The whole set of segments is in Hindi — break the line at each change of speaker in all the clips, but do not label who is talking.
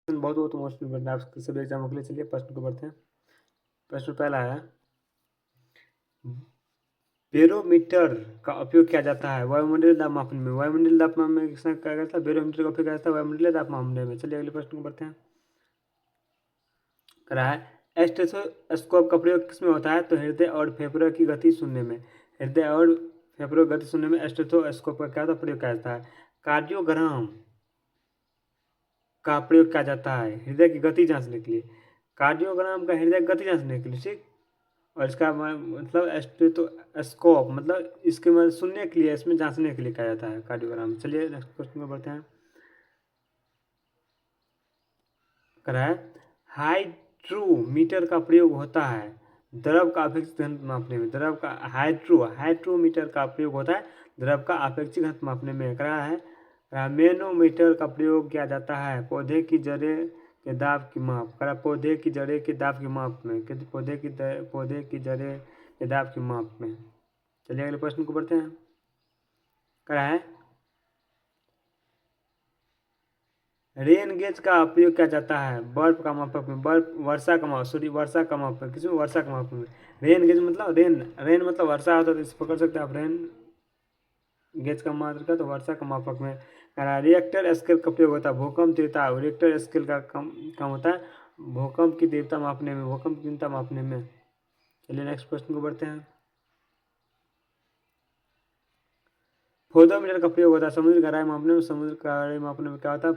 बहुत बहुत मोस्ट इम्पोर्टेंट आपके सभी एग्जामों के लिए। चलिए प्रश्न को बढ़ते हैं। प्रश्न पहला है, बैरोमीटर का उपयोग किया जाता है वायुमंडलीय दाब मापने में। वायुमंडलीय दाब मापने में किसने क्या गया था? बैरोमीटर का उपयोग किया जाता है वायुमंडलीय दाब मापने में। चलिए अगले प्रश्न को बढ़ते हैं। कह रहा है स्टेथोस्कोप का प्रयोग किसमें होता है? तो हृदय और फेफड़ों की गति सुनने में। हृदय और फेफड़ों की गति सुनने में स्टेथोस्कोप का क्या प्रयोग किया जाता है? कार्डियोग्राम का प्रयोग किया जाता है हृदय की गति जांचने के लिए। कार्डियोग्राम का हृदय की गति जांचने के लिए, ठीक। और इसका मतलब स्टेथोस्कोप मतलब इसके मतलब सुनने के लिए, इसमें जांचने के लिए कहा जाता है कार्डियोग्राम। चलिए नेक्स्ट क्वेश्चन में बढ़ते हैं। करा है हाइड्रोमीटर का प्रयोग होता है द्रव का अपेक्षित घनत्व मापने में। द्रव का हाइड्रोमीटर का प्रयोग होता है द्रव का अपेक्षित घनत्व मापने में। करा है मैनोमीटर का प्रयोग किया जाता है पौधे की जड़ें के दाब की माप। करा पौधे की जड़ें के दाब की माप में। पौधे की जड़ें के दाब की माप में। चलिए अगले प्रश्न को बढ़ते हैं। करा है रेन गेज का उपयोग किया जाता है बर्फ का मापक में। बर्फ वर्षा का माप वर्षा का मापक किसमें? वर्षा का मापक में। रेन गेज मतलब रेन मतलब वर्षा होता है, तो इसे पकड़ सकते हैं आप। रेन गेज का मात्र का तो वर्षा का मापक में। रिएक्टर स्केल का प्रयोग होता है भूकंप तीव्रता। रिएक्टर स्केल का कम होता है भूकंप की तीव्रता मापने में। भूकंप की तीव्रता मापने में। चलिए नेक्स्ट प्रश्न को बढ़ते हैं। फोटोमीटर का प्रयोग होता है समुद्र गहराई मापने में। समुद्र गहराई मापने में क्या होता है?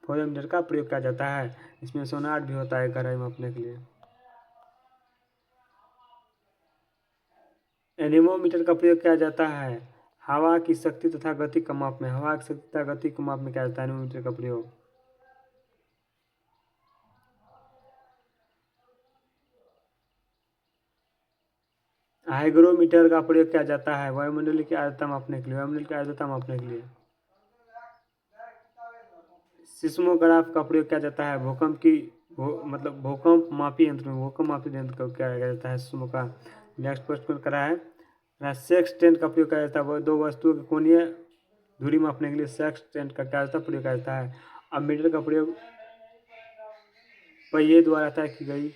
फोटोमीटर का प्रयोग किया जाता है। इसमें सोनार भी होता है गहराई मापने के लिए। एनीमोमीटर का प्रयोग किया जाता है हवा की शक्ति तथा गति का माप में। हवा की शक्ति तथा गति को माप में किया जाता है एनीमोमीटर का प्रयोग। हाइग्रोमीटर का प्रयोग किया जाता है वायुमंडल की आर्द्रता मापने के लिए। वायुमंडल की आर्द्रता मापने के लिए। सिस्मोग्राफ का प्रयोग किया जाता है मतलब भूकंप मापी यंत्र में। भूकंप मापी यंत्र का किया जाता है सिस्मो का। नेक्स्ट प्रश्न करा है सेक्सटेंट का प्रयोग किया जाता है दो वस्तुओं की कोणीय दूरी मापने के लिए। सेक्सटेंट का क्या जाता है? प्रयोग किया जाता है। अब मीटर का प्रयोग पहिए द्वारा तय की गई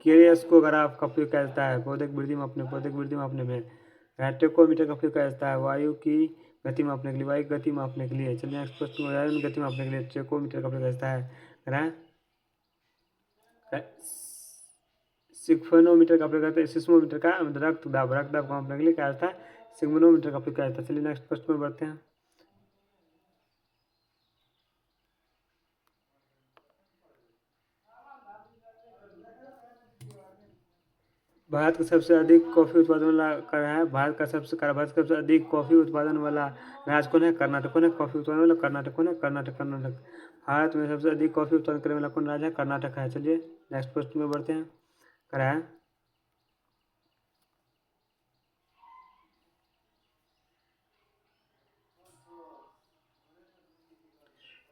क्रियोस्कोग्राफ का प्रयोग किया जाता है पौधे की वृद्धि मापने में। टेकोमीटर का प्रयोग किया जाता है वायु की गति मापने के लिए। वायु की गति मापने के लिए। चलिए नेक्स्ट प्रश्न, वायु की गति मापने के लिए टेकोमीटर का प्रयोग किया जाता है। सिग्मोमीटर का प्रयोग करता है। सिस्मोमीटर का रक्त दाब को मापने के लिए क्या जाता है? सिग्मोमीटर का प्रयोग किया जाता है। चलिए नेक्स्ट प्रश्न में बढ़ते हैं। भारत का सबसे अधिक कॉफी उत्पादन वाला कर है भारत का सबसे अधिक कॉफी उत्पादन वाला राज्य कौन है? कर्नाटक। कौन है कॉफी उत्पादन वाला? कर्नाटक। कौन है? कर्नाटक। भारत में सबसे अधिक कॉफी उत्पादन करने वाला कौन राज्य है? कर्नाटक है। चलिए नेक्स्ट प्रश्न में बढ़ते हैं। करा है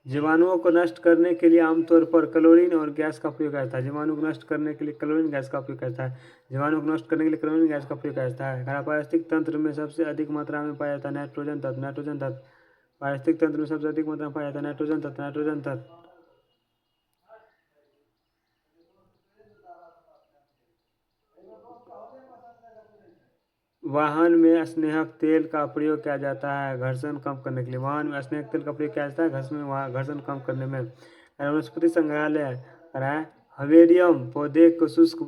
जीवाणुओं को नष्ट करने के लिए आमतौर पर क्लोरीन और गैस का प्रयोग किया जाता है। जीवाणु को नष्ट करने के लिए क्लोरीन गैस का उपयोग किया जाता है। जीवाणु को नष्ट करने के लिए क्लोरीन गैस का प्रयोग किया जाता है। पारिस्थितिक तंत्र में सबसे अधिक मात्रा में पाया जाता है नाइट्रोजन तत्व। पारिस्थितिक तंत्र में सबसे अधिक मात्रा में पाया जाता है नाइट्रोजन तत्व। वाहन में स्नेहक तेल का प्रयोग किया जाता है घर्षण कम करने के लिए। वाहन में स्नेहक तेल का प्रयोग किया जाता है घर्षण कम करने में। वनस्पति संग्रहालय है हवेरियम पौधे को शुष्क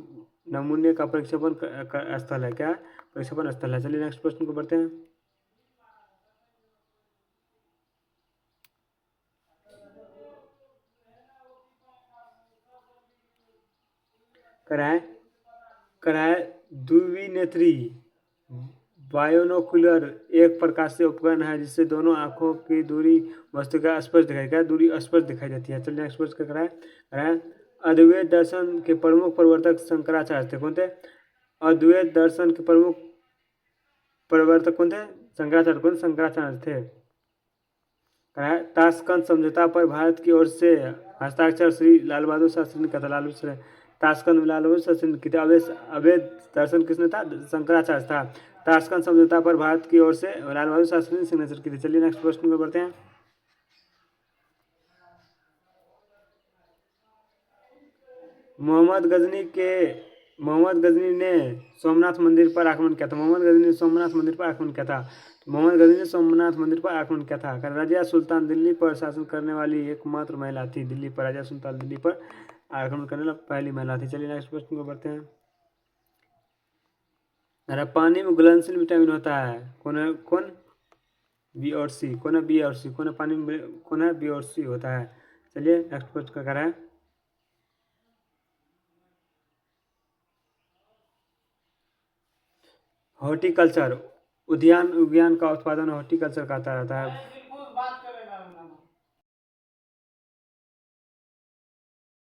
नमूने का प्रक्षेपण स्थल है। क्या? प्रक्षेपण स्थल है। चलिए नेक्स्ट प्रश्न को बढ़ते हैं। कराए कराए द्विनेत्री बायोनोकुलर एक प्रकाशीय उपकरण है जिससे दोनों आंखों की दूरी वस्तु का स्पष्ट दिखाई। क्या? दूरी स्पष्ट दिखाई देती है। चलिए नेक्स्ट प्रश्न कराए अद्वैत दर्शन के प्रमुख प्रवर्तक शंकराचार्य थे। कौन थे? अद्वैत दर्शन के प्रमुख प्रवर्तक कौन थे? शंकराचार्य थे। ताशकंद समझौता पर भारत की ओर से हस्ताक्षर श्री लाल बहादुर शास्त्री ने किया था। लाल बहादुर ताशकंद में लाल बहादुर शास्त्री ने की थी। अवैध दर्शन किसने था? शंकराचार्य था। ताशकंद समझौता पर भारत की ओर से लाल बहादुर शास्त्री ने सिग्नेचर की थी। चलिए नेक्स्ट प्रश्न को बढ़ते हैं। मोहम्मद गजनी ने सोमनाथ मंदिर पर आक्रमण किया था। मोहम्मद गजनी ने सोमनाथ मंदिर पर आक्रमण किया था। मोहम्मद गजनी ने सोमनाथ मंदिर पर आक्रमण किया था। रजिया सुल्तान दिल्ली पर शासन करने वाली एकमात्र महिला थी। दिल्ली पर रजिया सुल्तान दिल्ली पर आक्रमण करने वाली पहली महिला थी। चलिए नेक्स्ट प्रश्न को बढ़ते हैं। अरे पानी में घुलनशील विटामिन होता है, कौन है? कौन? बी और सी। कौन है? बी और सी। कौन है पानी में? कौन है? बी और सी होता है। चलिए नेक्स्ट प्रश्न का क्या है? हॉर्टिकल्चर, उद्यान विज्ञान का उत्पादन हॉर्टिकल्चर कहता रहता है।